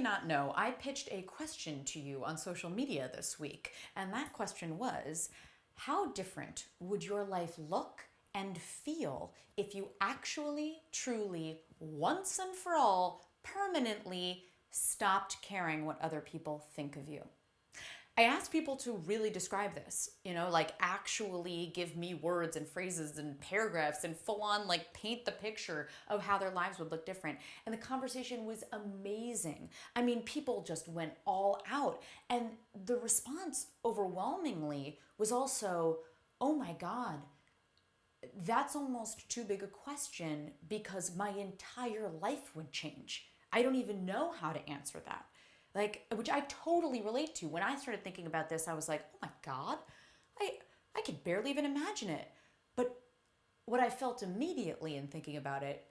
not know, I pitched a question to you on social media this week, and that question was, how different would your life look and feel if you actually, truly, once and for all, permanently stopped caring what other people think of you? I asked people to really describe this, like actually give me words and phrases and paragraphs and full on like paint the picture of how their lives would look different. And the conversation was amazing. I mean, people just went all out. And the response overwhelmingly was also, oh my God, that's almost too big a question because my entire life would change. I don't even know how to answer that. Which I totally relate to. When I started thinking about this, I was like, oh my God, I could barely even imagine it. But what I felt immediately in thinking about it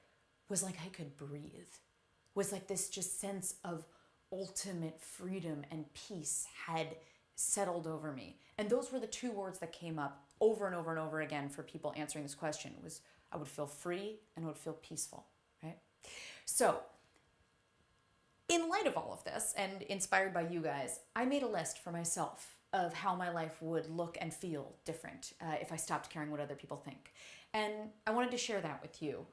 was like I could breathe. Was like this just sense of ultimate freedom and peace had settled over me. And those were the two words that came up over and over and over again for people answering this question was I would feel free and I would feel peaceful, right? So in light of all of this and inspired by you guys, I made a list for myself of how my life would look and feel different if I stopped caring what other people think. And I wanted to share that with you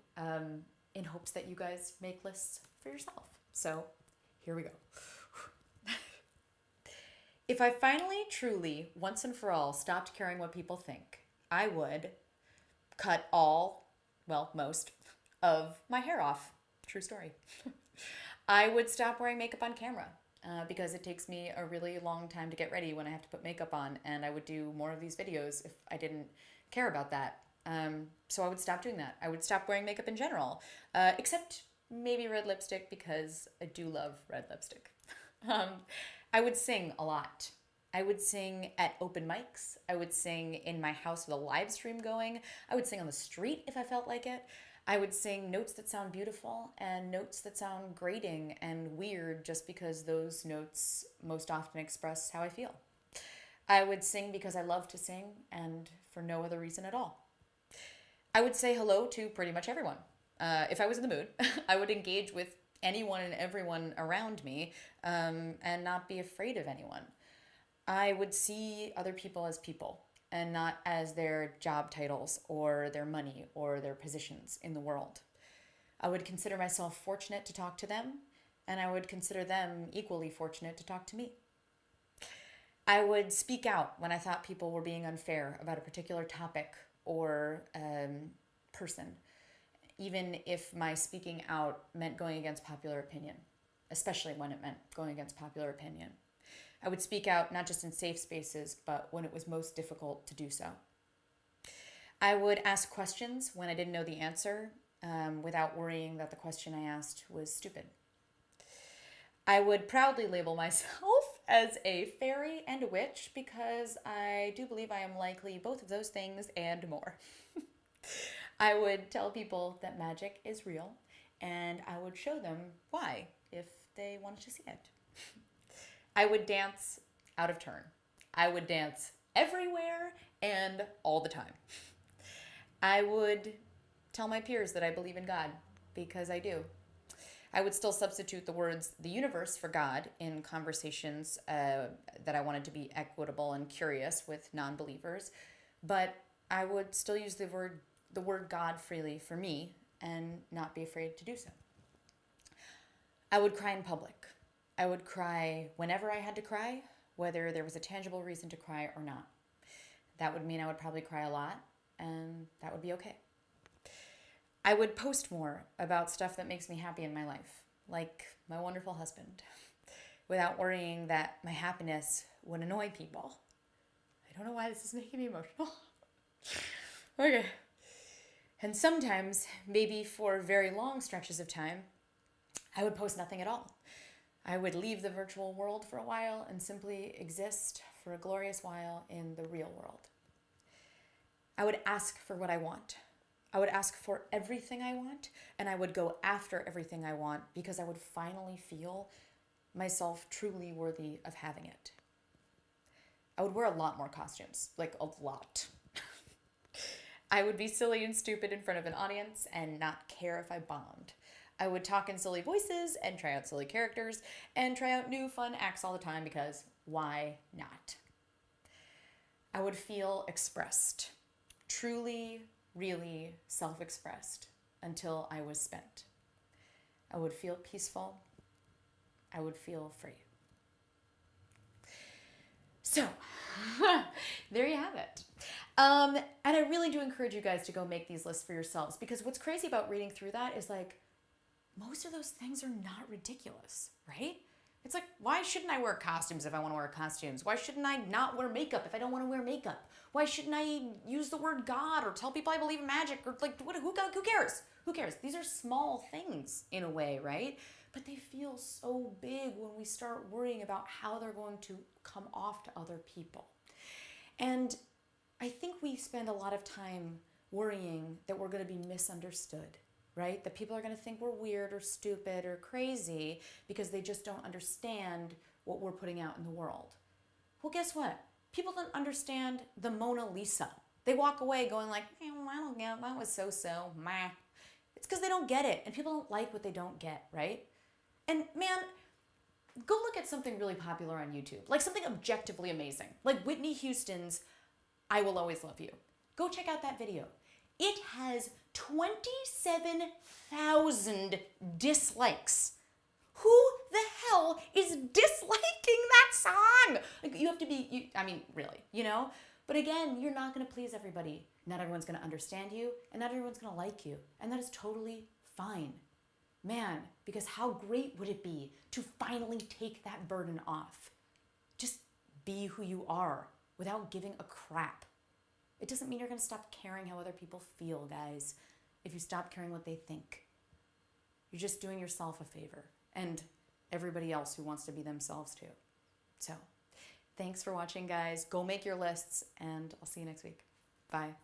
in hopes that you guys make lists for yourself. So here we go. If I finally, truly, once and for all, stopped caring what people think, I would cut most of my hair off. True story. I would stop wearing makeup on camera because it takes me a really long time to get ready when I have to put makeup on, and I would do more of these videos if I didn't care about that. So I would stop doing that. I would stop wearing makeup in general, except maybe red lipstick because I do love red lipstick. I would sing a lot. I would sing at open mics. I would sing in my house with a live stream going. I would sing on the street if I felt like it. I would sing notes that sound beautiful and notes that sound grating and weird just because those notes most often express how I feel. I would sing because I love to sing and for no other reason at all. I would say hello to pretty much everyone. If I was in the mood, I would engage with anyone and everyone around me and not be afraid of anyone. I would see other people as people and not as their job titles or their money or their positions in the world. I would consider myself fortunate to talk to them, and I would consider them equally fortunate to talk to me. I would speak out when I thought people were being unfair about a particular topic or person, even if my speaking out meant going against popular opinion, especially when it meant going against popular opinion. I would speak out not just in safe spaces, but when it was most difficult to do so. I would ask questions when I didn't know the answer without worrying that the question I asked was stupid. I would proudly label myself as a fairy and a witch because I do believe I am likely both of those things and more. I would tell people that magic is real and I would show them why if they wanted to see it. I would dance out of turn. I would dance everywhere and all the time. I would tell my peers that I believe in God, because I do. I would still substitute the words the universe for God in conversations that I wanted to be equitable and curious with non-believers, but I would still use the word God freely for me and not be afraid to do so. I would cry in public. I would cry whenever I had to cry, whether there was a tangible reason to cry or not. That would mean I would probably cry a lot, and that would be okay. I would post more about stuff that makes me happy in my life, like my wonderful husband, without worrying that my happiness would annoy people. I don't know why this is making me emotional. Okay. And sometimes, maybe for very long stretches of time, I would post nothing at all. I would leave the virtual world for a while and simply exist for a glorious while in the real world. I would ask for what I want. I would ask for everything I want, and I would go after everything I want because I would finally feel myself truly worthy of having it. I would wear a lot more costumes, like a lot. I would be silly and stupid in front of an audience and not care if I bombed. I would talk in silly voices and try out silly characters and try out new fun acts all the time because why not? I would feel expressed, truly, really self-expressed until I was spent. I would feel peaceful. I would feel free. So, there you have it. And I really do encourage you guys to go make these lists for yourselves, because what's crazy about reading through that is like, most of those things are not ridiculous, right? It's like, why shouldn't I wear costumes if I want to wear costumes? Why shouldn't I not wear makeup if I don't want to wear makeup? Why shouldn't I use the word God or tell people I believe in magic? Or like, who cares? Who cares? These are small things in a way, right? But they feel so big when we start worrying about how they're going to come off to other people. And I think we spend a lot of time worrying that we're going to be misunderstood, right? That people are going to think we're weird or stupid or crazy because they just don't understand what we're putting out in the world. Well, guess what? People don't understand the Mona Lisa. They walk away going like, I don't get, that was so-so, meh. It's because they don't get it, and people don't like what they don't get, right? And man, go look at something really popular on YouTube, like something objectively amazing, like Whitney Houston's I Will Always Love You. Go check out that video. It has 27,000 dislikes. Who the hell is disliking that song? Like, you have to be, really, you know? But again, you're not going to please everybody. Not everyone's going to understand you, and not everyone's going to like you. And that is totally fine. Man, because how great would it be to finally take that burden off? Just be who you are without giving a crap. It doesn't mean you're going to stop caring how other people feel, guys. If you stop caring what they think, you're just doing yourself a favor and everybody else who wants to be themselves too. So, thanks for watching, guys. Go make your lists, and I'll see you next week. Bye.